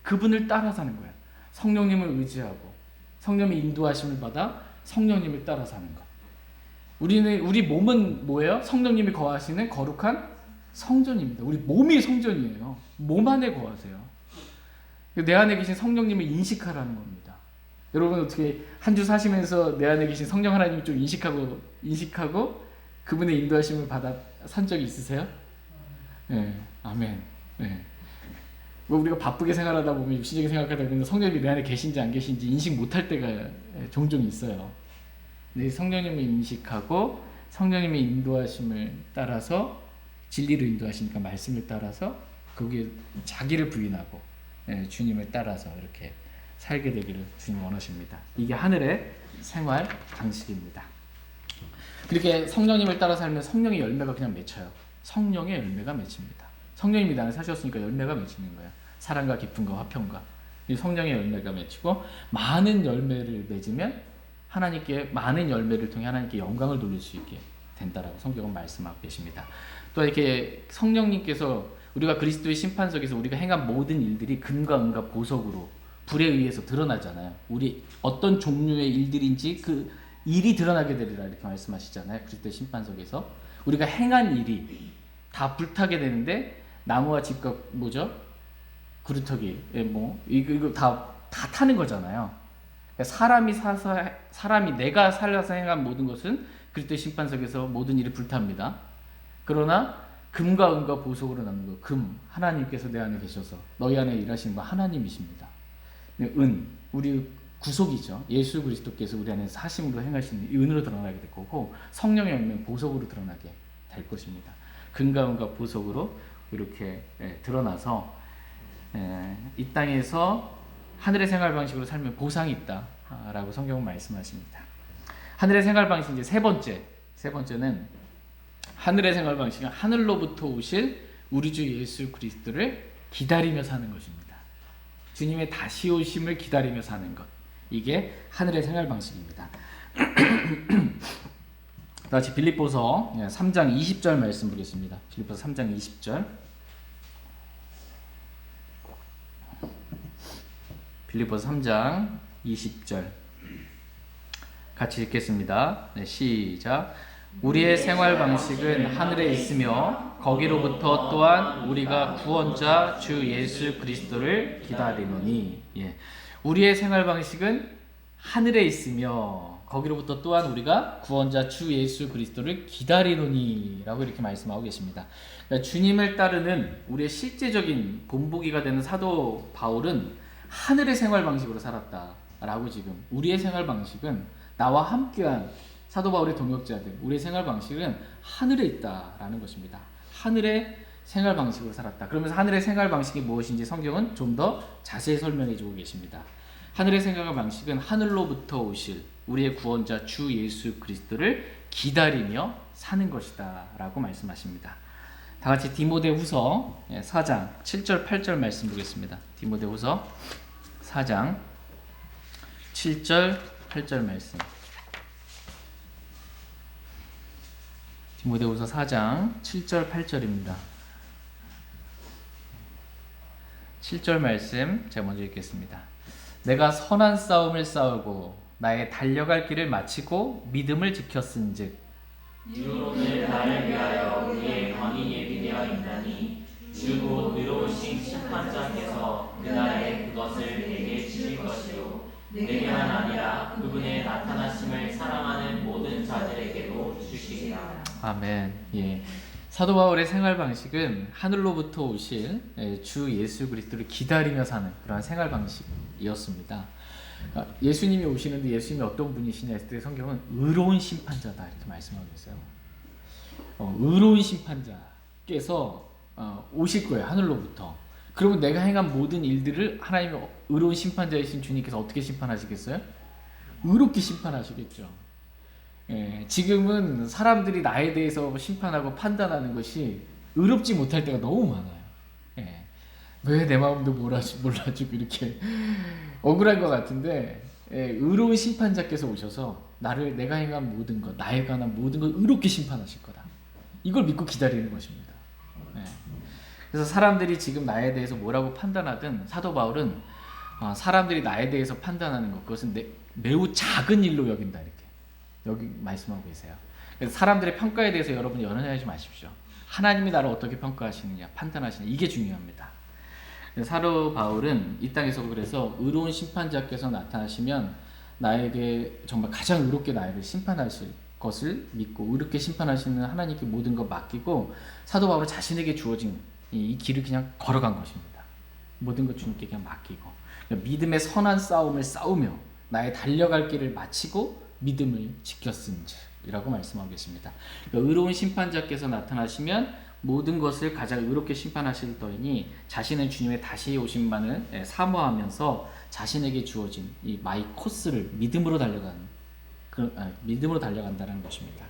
그분을 따라 사는 거예요. 성령님을 의지하고 성령의 인도하심을 받아 성령님을 따라 사는 것. 우리 몸은 뭐예요? 성령님이 거하시는 거룩한 성전입니다. 우리 몸이 성전이에요. 몸 안에 거하세요. 내 안에 계신 성령님을 인식하라는 겁니다. 여러분 어떻게 한 주 사시면서 내 안에 계신 성령 하나님을 좀 인식하고 그분의 인도하심을 받아 산 적이 있으세요? 네, 아멘. 네. 뭐 우리가 바쁘게 생활하다 보면 육신적인 생각하다 보면 성령님이 내 안에 계신지 안 계신지 인식 못할 때가 종종 있어요. 네, 성령님을 인식하고 성령님의 인도하심을 따라서 진리로 인도하시니까 말씀을 따라서 거기에 자기를 부인하고 주님을 따라서 이렇게 살게 되기를 주님 원하십니다. 이게 하늘의 생활 방식입니다. 그렇게 성령님을 따라 살면 성령의 열매가 그냥 맺혀요. 성령의 열매가 맺힙니다. 성령님이 나를 사셨으니까 열매가 맺히는 거예요. 사랑과 기쁨과 화평과 이 성령의 열매가 맺히고 많은 열매를 맺으면 하나님께 많은 열매를 통해 하나님께 영광을 돌릴 수 있게 된다라고 성경은 말씀하고 계십니다. 또 이렇게 성령님께서 우리가 그리스도의 심판석에서 우리가 행한 모든 일들이 금과 은과 보석으로 불에 의해서 드러나잖아요. 우리 어떤 종류의 일들인지 그 일이 드러나게 되리라 이렇게 말씀하시잖아요. 그리스도의 심판석에서 우리가 행한 일이 다 불타게 되는데 나무와 집과 뭐죠? 그루터기 이거 다 타는 거잖아요. 사람이 내가 살아서 행한 모든 것은 그리스도의 심판석에서 모든 일이 불탑니다. 그러나 금과 은과 보석으로 남는 것, 금 하나님께서 내 안에 계셔서 너희 안에 일하시는 건 하나님이십니다. 은 우리 구속이죠. 예수 그리스도께서 우리 안에 사심으로 행하시는 이 은으로 드러나게 될 거고 성령의 열매는 보석으로 드러나게 될 것입니다. 금과 은과 보석으로 이렇게 드러나서 이 땅에서 하늘의 생활 방식으로 살면 보상이 있다라고 성경은 말씀하십니다. 하늘의 생활 방식 이제 세 번째는 하늘의 생활 방식은 하늘로부터 오실 우리 주 예수 그리스도를 기다리며 사는 것입니다. 주님의 다시 오심을 기다리며 사는 것. 이게 하늘의 생활 방식입니다. 다시 빌립보서 3장 20절 말씀 보겠습니다. 빌립보서 3장 20절. 빌립보서 3장 20절. 같이 읽겠습니다. 네, 시작. 우리의 생활 방식은 하늘에 있으며 거기로부터 또한 우리가 구원자 주 예수 그리스도를 기다리노니. 우리의 생활 방식은 하늘에 있으며 거기로부터 또한 우리가 구원자 주 예수 그리스도를 기다리노니 라고 이렇게 말씀하고 계십니다. 그러니까 주님을 따르는 우리의 실제적인 본보기가 되는 사도 바울은 하늘의 생활 방식으로 살았다라고 지금 우리의 생활 방식은 나와 함께한 사도 바울의 동역자들 우리의 생활 방식은 하늘에 있다라는 것입니다. 하늘의 생활 방식으로 살았다. 그러면서 하늘의 생활 방식이 무엇인지 성경은 좀 더 자세히 설명해 주고 계십니다. 하늘의 생활 방식은 하늘로부터 오실 우리의 구원자 주 예수 그리스도를 기다리며 사는 것이다 라고 말씀하십니다. 다 같이 디모데후서 4장 7절 8절 말씀 보겠습니다. 디모데후서 4장 7절 8절 말씀. 디모데후서 4장 7절 8절입니다. 7절 말씀 제가 먼저 읽겠습니다. 내가 선한 싸움을 싸우고 나의 달려갈 길을 마치고 믿음을 지켰은즉 유로는 나를 위하여 우리의 왕이 예비되어 있나니 주고 의로우신 심판자께서 그날에 그것을 내게 주실 것이요 내게만 아니라 그분의 나타나심을 사랑하는 모든 자들에게도 주시리라. 아멘. 사도 바울의 생활 방식은 하늘로부터 오실 주 예수 그리스도를 기다리며 사는 그러한 생활 방식이었습니다. 예수님이 오시는데 예수님이 어떤 분이시냐 했을 때 성경은 의로운 심판자다 이렇게 말씀하고 있어요. 의로운 심판자께서 오실 거예요, 하늘로부터. 그러면 내가 행한 모든 일들을 하나님의 의로운 심판자이신 주님께서 어떻게 심판하시겠어요? 의롭게 심판하시겠죠. 지금은 사람들이 나에 대해서 심판하고 판단하는 것이 의롭지 못할 때가 너무 많아요. 왜 내 마음도 몰라주고 이렇게 억울한 것 같은데, 의로운 심판자께서 오셔서 내가 행한 모든 것, 나에 관한 모든 걸 의롭게 심판하실 거다. 이걸 믿고 기다리는 것입니다. 그래서 사람들이 지금 나에 대해서 뭐라고 판단하든 사도 바울은 사람들이 나에 대해서 판단하는 것, 그것은 매우 작은 일로 여긴다 이렇게 여기 말씀하고 계세요. 그래서 사람들의 평가에 대해서 여러분이 연연하지 마십시오. 하나님이 나를 어떻게 평가하시느냐, 판단하시느냐, 이게 중요합니다. 사도 바울은 이 땅에서 그래서 의로운 심판자께서 나타나시면 나에게 정말 가장 의롭게 나를 심판하실 것을 믿고 의롭게 심판하시는 하나님께 모든 것 맡기고 사도 바울은 자신에게 주어진 이 길을 그냥 걸어간 것입니다. 모든 것 주님께 그냥 맡기고 믿음의 선한 싸움을 싸우며 나의 달려갈 길을 마치고 믿음을 지켰은지라고 말씀하고 계십니다. 의로운 심판자께서 나타나시면 모든 것을 가장 의롭게 심판하실 터이니 자신은 주님의 다시 오심만을 사모하면서 자신에게 주어진 이 마이 코스를 믿음으로 달려간다는 것입니다.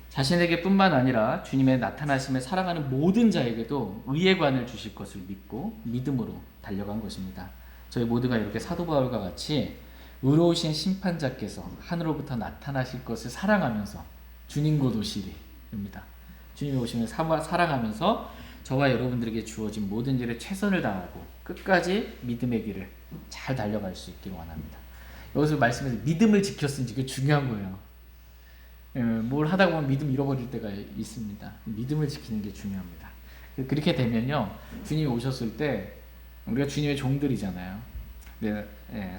자신에게 뿐만 아니라 주님의 나타나심을 사랑하는 모든 자에게도 의의 관을 주실 것을 믿고 믿음으로 달려간 것입니다. 저희 모두가 이렇게 사도 바울과 같이 의로우신 심판자께서 하늘로부터 나타나실 것을 사랑하면서 주님 곧 오시리입니다. 주님이 오시면 사랑하면서 저와 여러분들에게 주어진 모든 일에 최선을 다하고 끝까지 믿음의 길을 잘 달려갈 수 있기를 원합니다. 여기서 말씀에서 믿음을 지켰은지 그게 중요한 거예요. 뭘 하다 보면 믿음 잃어버릴 때가 있습니다. 믿음을 지키는 게 중요합니다. 그렇게 되면요, 주님이 오셨을 때 우리가 주님의 종들이잖아요.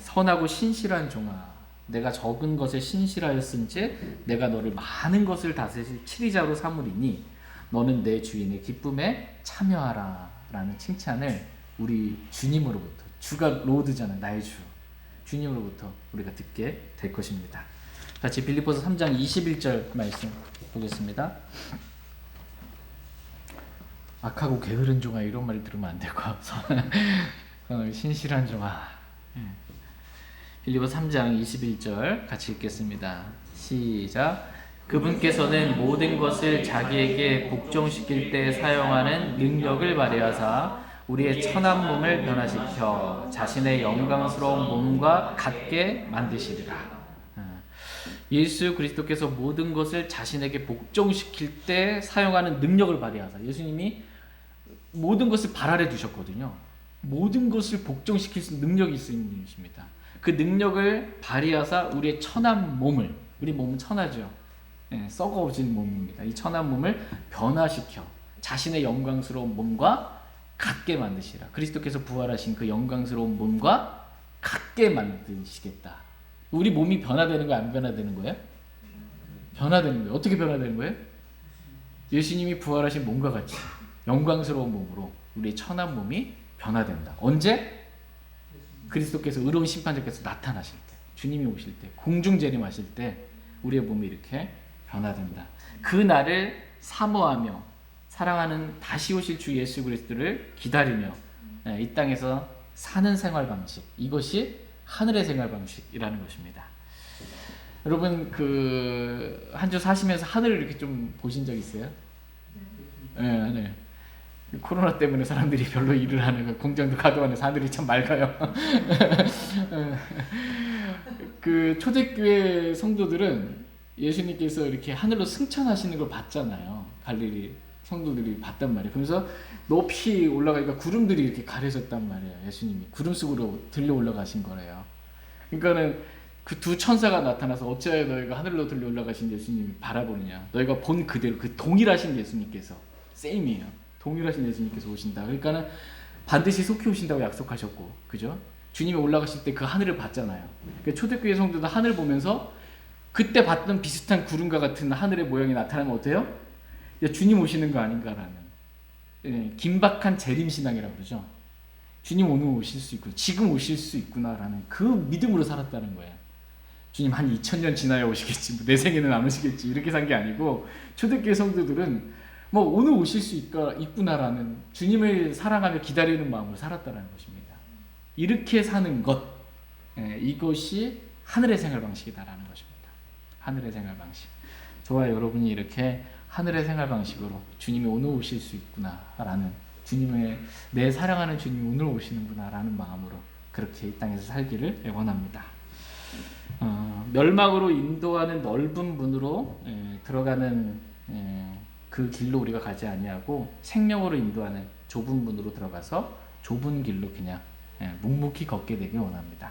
선하고 신실한 종아, 내가 적은 것에 신실하였은지 내가 너를 많은 것을 다스릴 치리자로 삼으리니 너는 내 주인의 기쁨에 참여하라 라는 칭찬을 우리 주님으로부터, 주가 로드잖아요, 나의 주, 주님으로부터 우리가 듣게 될 것입니다. 같이 빌립보서 3장 21절 말씀 보겠습니다. 악하고 게으른 종아, 이런 말 들으면 안 되고 신실한 종아. 빌립보서 3장 21절 같이 읽겠습니다. 시작. 그분께서는 모든 것을 자기에게 복종시킬 때 사용하는 능력을 발휘하사 우리의 천한 몸을 변화시켜 자신의 영광스러운 몸과 같게 만드시리라. 예수 그리스도께서 모든 것을 자신에게 복종시킬 때 사용하는 능력을 발휘하사, 예수님이 모든 것을 발아래 두셨거든요. 모든 것을 복종시킬 수 있는 능력이 있으신 분이십니다. 그 능력을 발휘하사 우리의 천한 몸을, 우리 몸은 천하죠. 썩어진 몸입니다. 이 천한 몸을 변화시켜 자신의 영광스러운 몸과 같게 만드시라. 그리스도께서 부활하신 그 영광스러운 몸과 같게 만드시겠다. 우리 몸이 변화되는 거예요, 안 변화되는 거예요? 변화되는 거예요. 어떻게 변화되는 거예요? 예수님이 부활하신 몸과 같이 영광스러운 몸으로 우리의 천한 몸이 변화된다. 언제? 그리스도께서, 의로운 심판자께서 나타나실 때, 주님이 오실 때, 공중재림하실 때 우리의 몸이 이렇게 변화된다. 그 날을 사모하며 사랑하는 다시 오실 주 예수 그리스도를 기다리며 이 땅에서 사는 생활 방식, 이것이 하늘의 생활 방식이라는 것입니다. 여러분, 그 한 주 사시면서 하늘을 이렇게 좀 보신 적 있어요? 네. 코로나 때문에 사람들이 별로 일을 안 해요. 공장도 가도 안 해서 하늘이 참 맑아요. 그 초대교회 성도들은 예수님께서 이렇게 하늘로 승천하시는 걸 봤잖아요. 갈릴리 성도들이 봤단 말이에요. 그래서 높이 올라가니까 구름들이 이렇게 가려졌단 말이에요. 예수님이 구름 속으로 들려 올라가신 거래요. 그러니까는 그 두 천사가 나타나서 어찌하여 너희가 하늘로 들려 올라가신 예수님을 바라보느냐. 너희가 본 그대로 그 동일하신 예수님께서, 세임이에요. 동일하신 예수님께서 오신다. 그러니까는 반드시 속히 오신다고 약속하셨고, 그죠? 주님이 올라가실 때 그 하늘을 봤잖아요. 그러니까 초대교회 성도도 하늘 보면서 그때 봤던 비슷한 구름과 같은 하늘의 모양이 나타나면 어때요? 주님 오시는 거 아닌가라는 긴박한 재림신앙이라고 그러죠. 주님 오늘 오실 수 있고 지금 오실 수 있구나라는 그 믿음으로 살았다는 거예요. 주님 한 2000년 지나야 오시겠지, 내 생에는 안 오시겠지, 이렇게 산 게 아니고 초대교회 성도들은 오늘 오실 수 있구나라는 주님을 사랑하며 기다리는 마음으로 살았다는 것입니다. 이렇게 사는 것, 이것이 하늘의 생활 방식이다라는 것입니다. 하늘의 생활 방식. 저와 여러분이 이렇게 하늘의 생활 방식으로 주님이 오늘 오실 수 있구나라는, 내 사랑하는 주님이 오늘 오시는구나라는 마음으로 그렇게 이 땅에서 살기를 원합니다. 멸망으로 인도하는 넓은 문으로 들어가는 그 길로 우리가 가지 아니하고 생명으로 인도하는 좁은 문으로 들어가서 좁은 길로 그냥 묵묵히 걷게 되길 원합니다.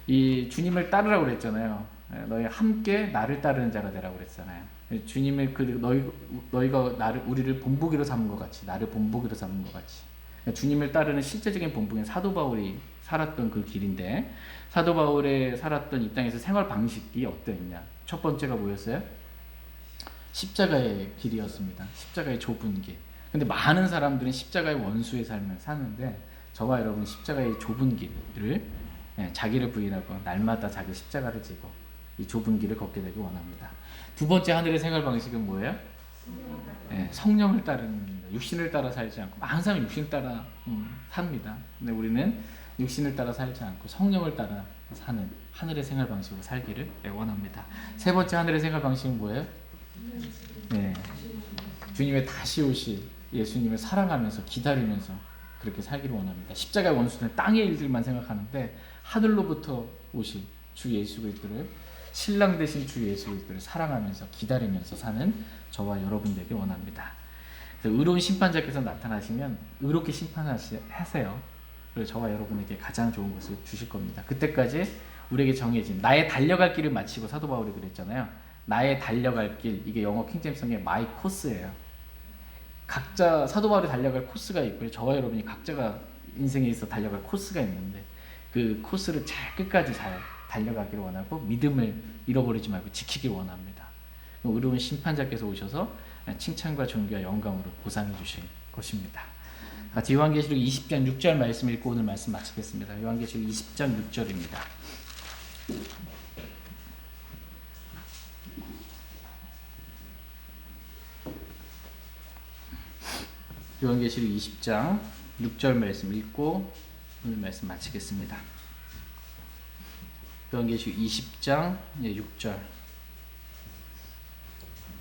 이 주님을 따르라고 그랬잖아요. 너희 함께 나를 따르는 자가 되라고 그랬잖아요. 주님의 너희가 우리를 본보기로 삼은 것 같이, 나를 본보기로 삼은 것 같이. 주님을 따르는 실제적인 본보기는 사도 바울이 살았던 그 길인데, 사도 바울의 살았던 이 땅에서 생활 방식이 어떠했냐? 첫 번째가 뭐였어요? 십자가의 길이었습니다. 십자가의 좁은 길. 근데 많은 사람들은 십자가의 원수의 삶을 사는데, 저와 여러분 십자가의 좁은 길을 자기를 부인하고 날마다 자기 십자가를 지고 이 좁은 길을 걷게 되길 원합니다. 두 번째 하늘의 생활 방식은 뭐예요? 성령을 따르는 겁니다. 육신을 따라 살지 않고, 많은 사람이 육신을 따라 삽니다. 근데 우리는 육신을 따라 살지 않고 성령을 따라 사는 하늘의 생활 방식으로 살기를 원합니다. 세 번째 하늘의 생활 방식은 뭐예요? 주님의 다시 오실 예수님을 사랑하면서 기다리면서 그렇게 살기를 원합니다. 십자가의 원수는 땅의 일들만 생각하는데, 하늘로부터 오실 주 예수 그리스도를, 신랑 되신 주 예수 그리스도를 사랑하면서 기다리면서 사는 저와 여러분 되길 원합니다. 그래서 의로운 심판자께서 나타나시면 의롭게 심판하세요. 그래서 저와 여러분에게 가장 좋은 것을 주실 겁니다. 그때까지 우리에게 정해진 나의 달려갈 길을 마치고, 사도 바울이 그랬잖아요. 나의 달려갈 길, 이게 영어 킹제임스 성경의 마이 코스예요. 각자 사도 바울이 달려갈 코스가 있고요. 저와 여러분이 각자가 인생에 있어 달려갈 코스가 있는데, 그 코스를 끝까지 잘 달려가기를 원하고 믿음을 잃어버리지 말고 지키길 원합니다. 의로운 심판자께서 오셔서 칭찬과 존귀와 영광으로 보상해 주실 것입니다. 같이 요한계시록 20장 6절 말씀 읽고 오늘 말씀 마치겠습니다. 요한계시록 20장 6절입니다. 요한계시록 20장 6절 말씀 읽고 오늘 말씀 마치겠습니다. 요한계시록 20장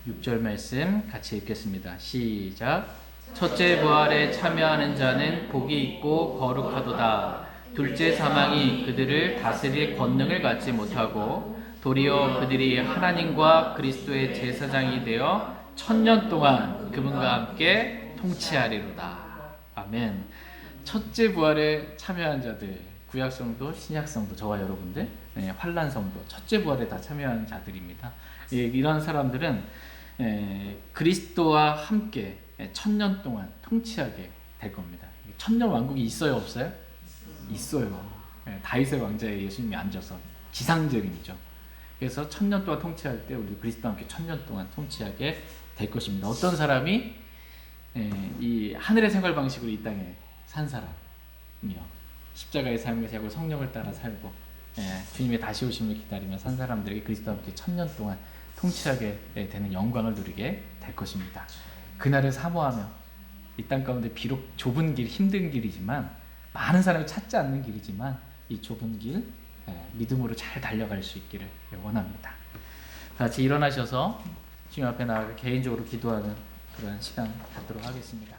6절 말씀 같이 읽겠습니다. 시작. 첫째 부활에 참여하는 자는 복이 있고 거룩하도다. 둘째 사망이 그들을 다스릴 권능을 갖지 못하고 도리어 그들이 하나님과 그리스도의 제사장이 되어 1000년 동안 그분과 함께 통치하리로다. 아멘. 첫째 부활에 참여한 자들, 구약성도 신약성도 저와 여러분들, 환란성도 첫째 부활에 다 참여한 자들입니다. 이런 사람들은 그리스도와 함께 1000년 동안 통치하게 될 겁니다. 1000년 왕국이 있어요, 없어요? 있어요. 다윗의 왕자에 예수님이 앉아서 지상적인이죠. 그래서 1000년 동안 통치할 때 우리 그리스도와 함께 1000년 동안 통치하게 될 것입니다. 어떤 사람이 이 하늘의 생활 방식으로 이 땅에 산 사람이요, 십자가의 삶을 살고 성령을 따라 살고 주님의 다시 오심을 기다리며 산 사람들에게 그리스도와 함께 1000년 동안 통치하게 되는 영광을 누리게 될 것입니다. 그날을 사모하며 이 땅 가운데 비록 좁은 길, 힘든 길이지만, 많은 사람이 찾지 않는 길이지만 이 좁은 길 믿음으로 잘 달려갈 수 있기를 원합니다. 같이 일어나셔서 주님 앞에 나아가 개인적으로 기도하는 그런 시간 갖도록 하겠습니다.